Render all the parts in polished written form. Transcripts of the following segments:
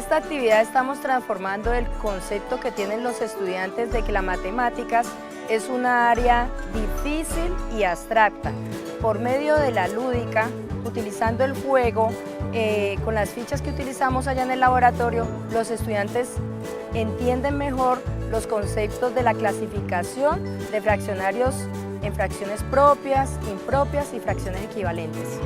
esta actividad estamos transformando el concepto que tienen los estudiantes de que las matemáticas es una área difícil y abstracta. Por medio de la lúdica, utilizando el juego, con las fichas que utilizamos allá en el laboratorio, los estudiantes entienden mejor los conceptos de la clasificación de fraccionarios en fracciones propias, impropias y fracciones equivalentes.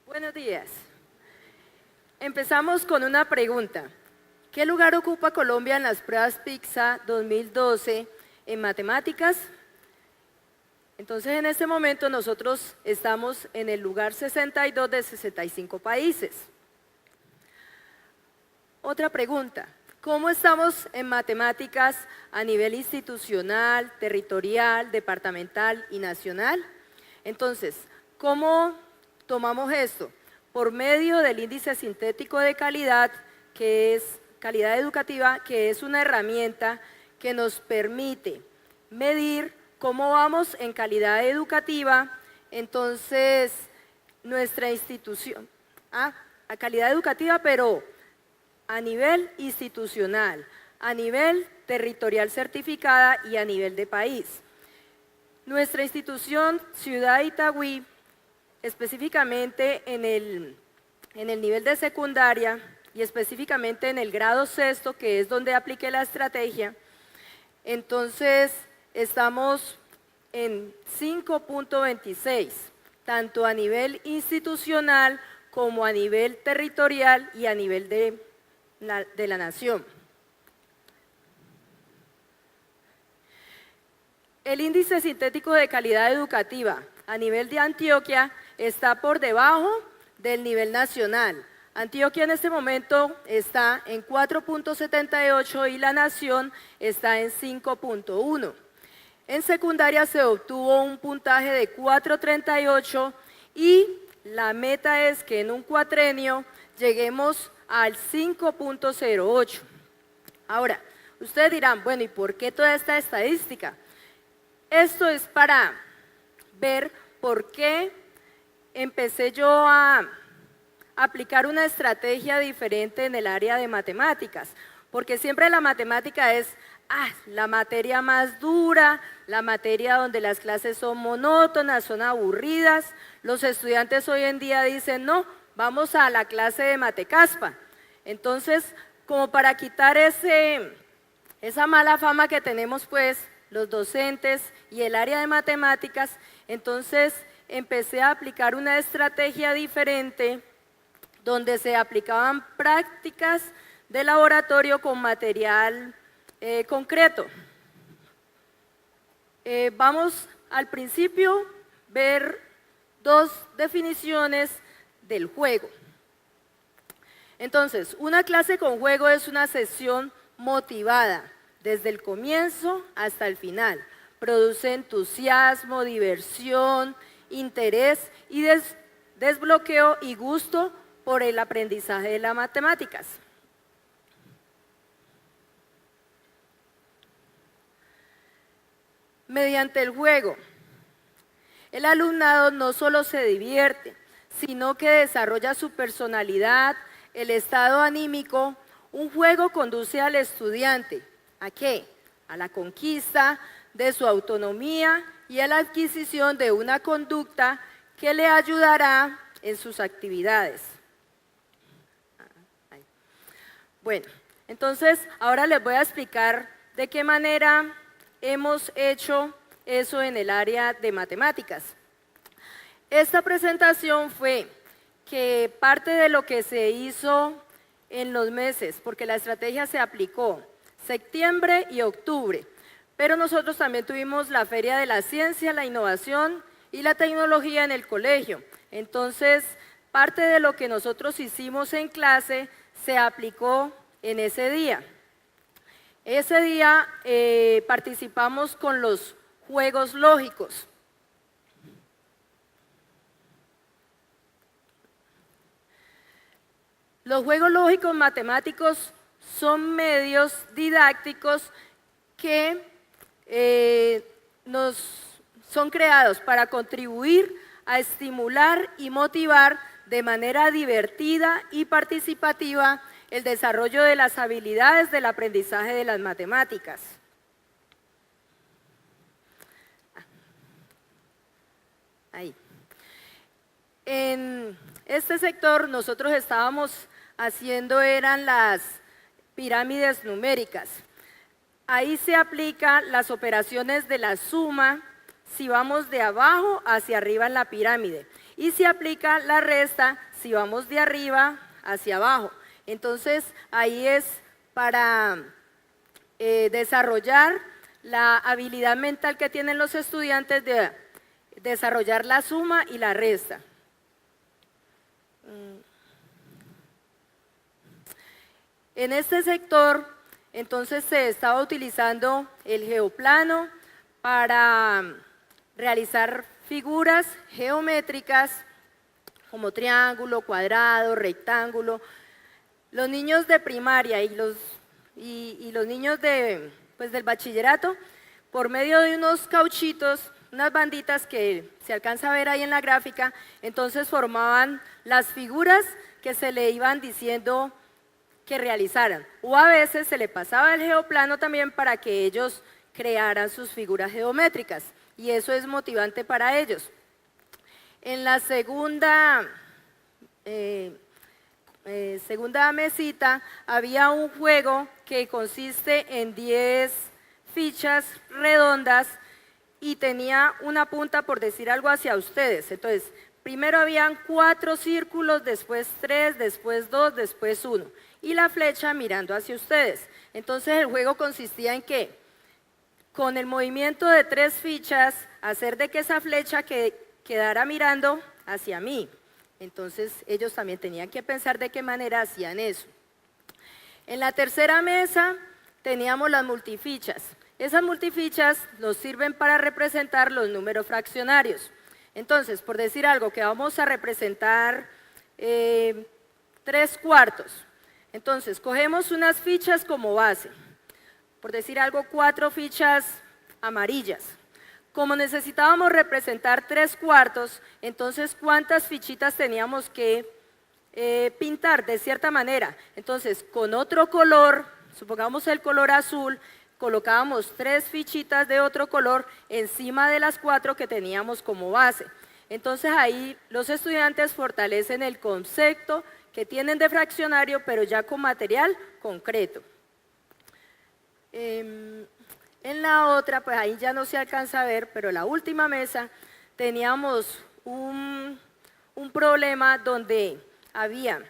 Buenos días. Empezamos con una pregunta. ¿Qué lugar ocupa Colombia en las pruebas PISA 2012 en matemáticas? Entonces, en este momento nosotros estamos en el lugar 62 de 65 países. Otra pregunta. ¿Cómo estamos en matemáticas a nivel institucional, territorial, departamental y nacional? Entonces, ¿cómo tomamos esto? Por medio del índice sintético de calidad, que es calidad educativa, que es una herramienta que nos permite medir cómo vamos en calidad educativa. Entonces, nuestra institución, a calidad educativa, pero a nivel institucional, a nivel territorial certificada y a nivel de país. Nuestra institución, Ciudad de Itagüí, específicamente en el nivel de secundaria y específicamente en el grado sexto, que es donde apliqué la estrategia, entonces estamos en 5.26, tanto a nivel institucional como a nivel territorial y a nivel de la nación. El índice sintético de calidad educativa a nivel de Antioquia está por debajo del nivel nacional. Antioquia en este momento está en 4.78 y la nación está en 5.1. En secundaria se obtuvo un puntaje de 4.38 y la meta es que en un cuatrenio lleguemos al 5.08. Ahora, ustedes dirán, bueno, ¿y por qué toda esta estadística? Esto es para ver por qué empecé yo a aplicar una estrategia diferente en el área de matemáticas, porque siempre la matemática es la materia más dura, la materia donde las clases son monótonas, son aburridas. Los estudiantes hoy en día dicen, no, vamos a la clase de Matecaspa. Entonces, como para quitar esa mala fama que tenemos pues los docentes y el área de matemáticas, entonces empecé a aplicar una estrategia diferente donde se aplicaban prácticas de laboratorio con material concreto. Vamos al principio ver dos definiciones del juego. Entonces, una clase con juego es una sesión motivada desde el comienzo hasta el final. Produce entusiasmo, diversión, interés y desbloqueo y gusto por el aprendizaje de las matemáticas. Mediante el juego, el alumnado no solo se divierte, sino que desarrolla su personalidad, el estado anímico. Un juego conduce al estudiante, ¿a qué? A la conquista de su autonomía y a la adquisición de una conducta que le ayudará en sus actividades. Bueno, entonces ahora les voy a explicar de qué manera hemos hecho eso en el área de matemáticas. Esta presentación fue que parte de lo que se hizo en los meses, porque la estrategia se aplicó septiembre y octubre, pero nosotros también tuvimos la Feria de la Ciencia, la Innovación y la Tecnología en el colegio. Entonces, parte de lo que nosotros hicimos en clase se aplicó en ese día. Ese día participamos con los juegos lógicos. Los juegos lógicos matemáticos son medios didácticos que son creados para contribuir a estimular y motivar de manera divertida y participativa el desarrollo de las habilidades del aprendizaje de las matemáticas. Ahí. En este sector nosotros estábamos haciendo eran las pirámides numéricas. Ahí se aplican las operaciones de la suma si vamos de abajo hacia arriba en la pirámide y se aplica la resta si vamos de arriba hacia abajo. Entonces ahí es para desarrollar la habilidad mental que tienen los estudiantes de desarrollar la suma y la resta. En este sector, entonces, se estaba utilizando el geoplano para realizar figuras geométricas como triángulo, cuadrado, rectángulo. Los niños de primaria y los niños del bachillerato, por medio de unos cauchitos, unas banditas que se alcanza a ver ahí en la gráfica, entonces formaban las figuras que se le iban diciendo que realizaran, o a veces se le pasaba el geoplano también para que ellos crearan sus figuras geométricas, y eso es motivante para ellos. En la segunda mesita había un juego que consiste en 10 fichas redondas y tenía una punta, por decir algo, hacia ustedes. Entonces, primero habían 4 círculos, después 3, después 2, después 1. Y la flecha mirando hacia ustedes. Entonces el juego consistía en que con el movimiento de 3 fichas, hacer de que esa flecha quedara mirando hacia mí. Entonces ellos también tenían que pensar de qué manera hacían eso. En la tercera mesa teníamos las multifichas. Esas multifichas nos sirven para representar los números fraccionarios. Entonces, por decir algo, que vamos a representar 3/4. Entonces, cogemos unas fichas como base, por decir algo, 4 fichas amarillas. Como necesitábamos representar 3/4, entonces, ¿cuántas fichitas teníamos que pintar de cierta manera? Entonces, con otro color, supongamos el color azul, colocábamos 3 fichitas de otro color encima de las 4 que teníamos como base. Entonces, ahí los estudiantes fortalecen el concepto que tienen de fraccionario, pero ya con material concreto. En la otra, pues ahí ya no se alcanza a ver, pero la última mesa teníamos un problema donde había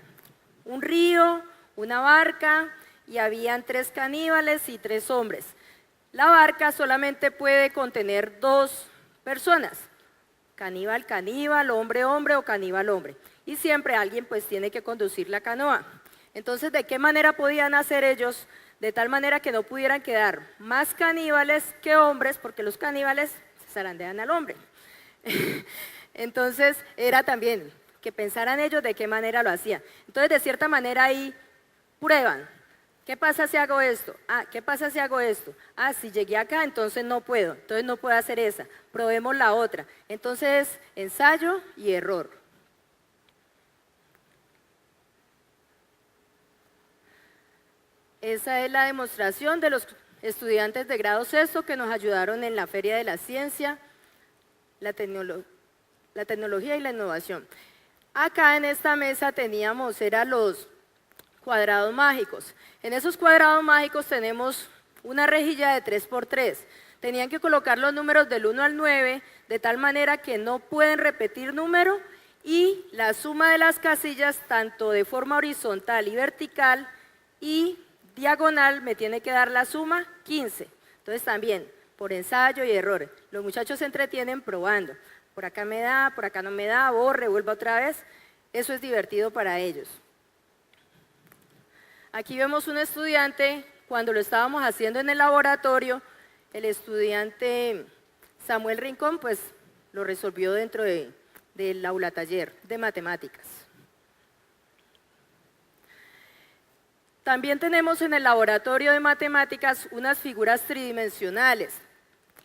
un río, una barca y habían 3 caníbales y 3 hombres. La barca solamente puede contener 2 personas, caníbal, caníbal, hombre, hombre o caníbal, hombre. Y siempre alguien pues tiene que conducir la canoa. Entonces, ¿de qué manera podían hacer ellos? De tal manera que no pudieran quedar más caníbales que hombres, porque los caníbales se zarandean al hombre. Entonces, era también que pensaran ellos de qué manera lo hacían. Entonces, de cierta manera ahí prueban. ¿Qué pasa si hago esto? Ah, ¿qué pasa si hago esto? Ah, si llegué acá, entonces no puedo. Entonces no puedo hacer esa. Probemos la otra. Entonces, ensayo y error. Esa es la demostración de los estudiantes de grado sexto que nos ayudaron en la Feria de la Ciencia, la tecnología y la innovación. Acá en esta mesa teníamos, eran los cuadrados mágicos. En esos cuadrados mágicos tenemos una rejilla de 3×3. Tenían que colocar los números del 1 al 9 de tal manera que no pueden repetir número y la suma de las casillas, tanto de forma horizontal y vertical y diagonal, me tiene que dar la suma 15. Entonces también, por ensayo y error, los muchachos se entretienen probando. Por acá me da, por acá no me da, borre, vuelvo otra vez. Eso es divertido para ellos. Aquí vemos un estudiante, cuando lo estábamos haciendo en el laboratorio, el estudiante Samuel Rincón, pues lo resolvió dentro del aula taller de matemáticas. También tenemos en el laboratorio de matemáticas unas figuras tridimensionales.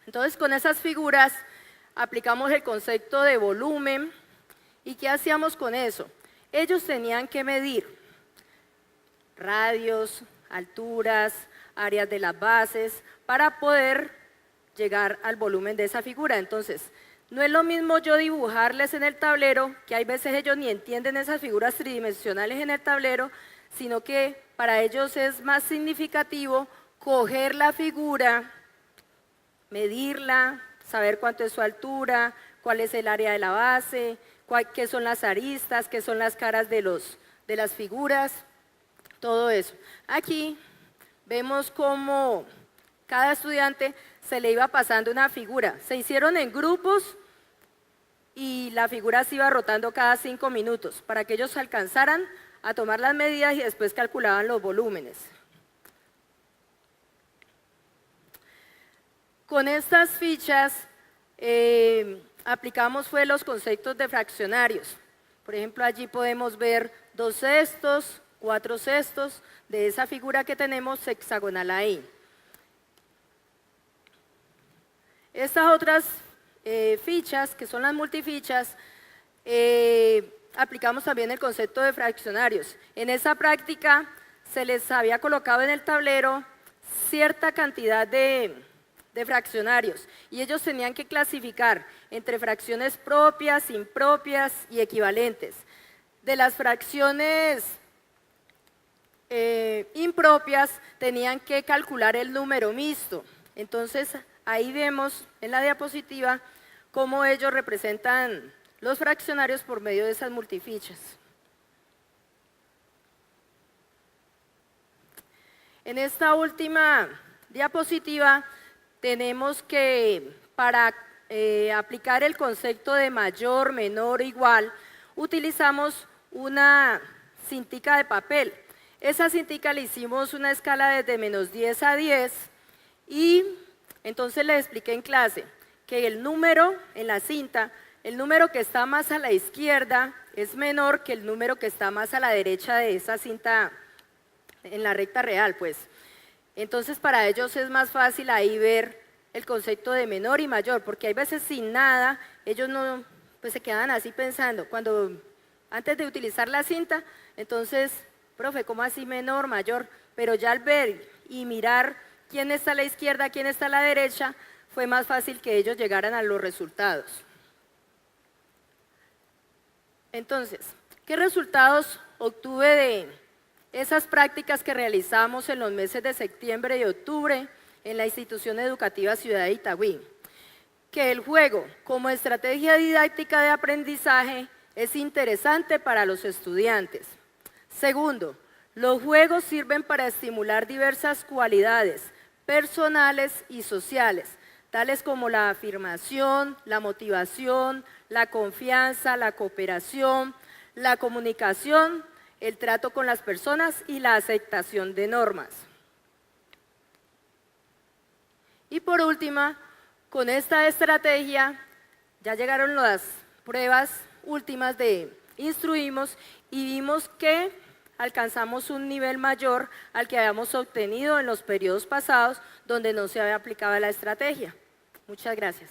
Entonces, con esas figuras aplicamos el concepto de volumen. ¿Y qué hacíamos con eso? Ellos tenían que medir radios, alturas, áreas de las bases, para poder llegar al volumen de esa figura. Entonces, no es lo mismo yo dibujarles en el tablero, que hay veces ellos ni entienden esas figuras tridimensionales en el tablero, sino que para ellos es más significativo coger la figura, medirla, saber cuánto es su altura, cuál es el área de la base, qué son las aristas, qué son las caras de las figuras, todo eso. Aquí vemos cómo cada estudiante se le iba pasando una figura. Se hicieron en grupos y la figura se iba rotando cada 5 minutos para que ellos alcanzaran a tomar las medidas y después calculaban los volúmenes. Con estas fichas aplicamos los conceptos de fraccionarios. Por ejemplo, allí podemos ver 2 sextos, 4 sextos de esa figura que tenemos hexagonal ahí. Estas otras fichas, que son las multifichas, aplicamos también el concepto de fraccionarios. En esa práctica se les había colocado en el tablero cierta cantidad de fraccionarios y ellos tenían que clasificar entre fracciones propias, impropias y equivalentes. De las fracciones impropias tenían que calcular el número mixto. Entonces ahí vemos en la diapositiva cómo ellos representan los fraccionarios por medio de esas multifichas. En esta última diapositiva tenemos que para aplicar el concepto de mayor, menor, igual, utilizamos una cintica de papel. Esa cintica le hicimos una escala desde -10 a 10 y entonces les expliqué en clase que el número en la cinta, el número que está más a la izquierda es menor que el número que está más a la derecha de esa cinta en la recta real, pues. Entonces para ellos es más fácil ahí ver el concepto de menor y mayor, porque hay veces sin nada, ellos no, pues se quedan así pensando, antes de utilizar la cinta, entonces, profe, ¿cómo así menor, mayor? Pero ya al ver y mirar quién está a la izquierda, quién está a la derecha, fue más fácil que ellos llegaran a los resultados. Entonces, ¿qué resultados obtuve de esas prácticas que realizamos en los meses de septiembre y octubre en la institución educativa Ciudad de Itagüí? Que el juego como estrategia didáctica de aprendizaje es interesante para los estudiantes. Segundo, los juegos sirven para estimular diversas cualidades personales y sociales, tales como la afirmación, la motivación, la confianza, la cooperación, la comunicación, el trato con las personas y la aceptación de normas. Y por último, con esta estrategia ya llegaron las pruebas últimas de Instruimos y vimos que alcanzamos un nivel mayor al que habíamos obtenido en los periodos pasados donde no se había aplicado la estrategia. Muchas gracias.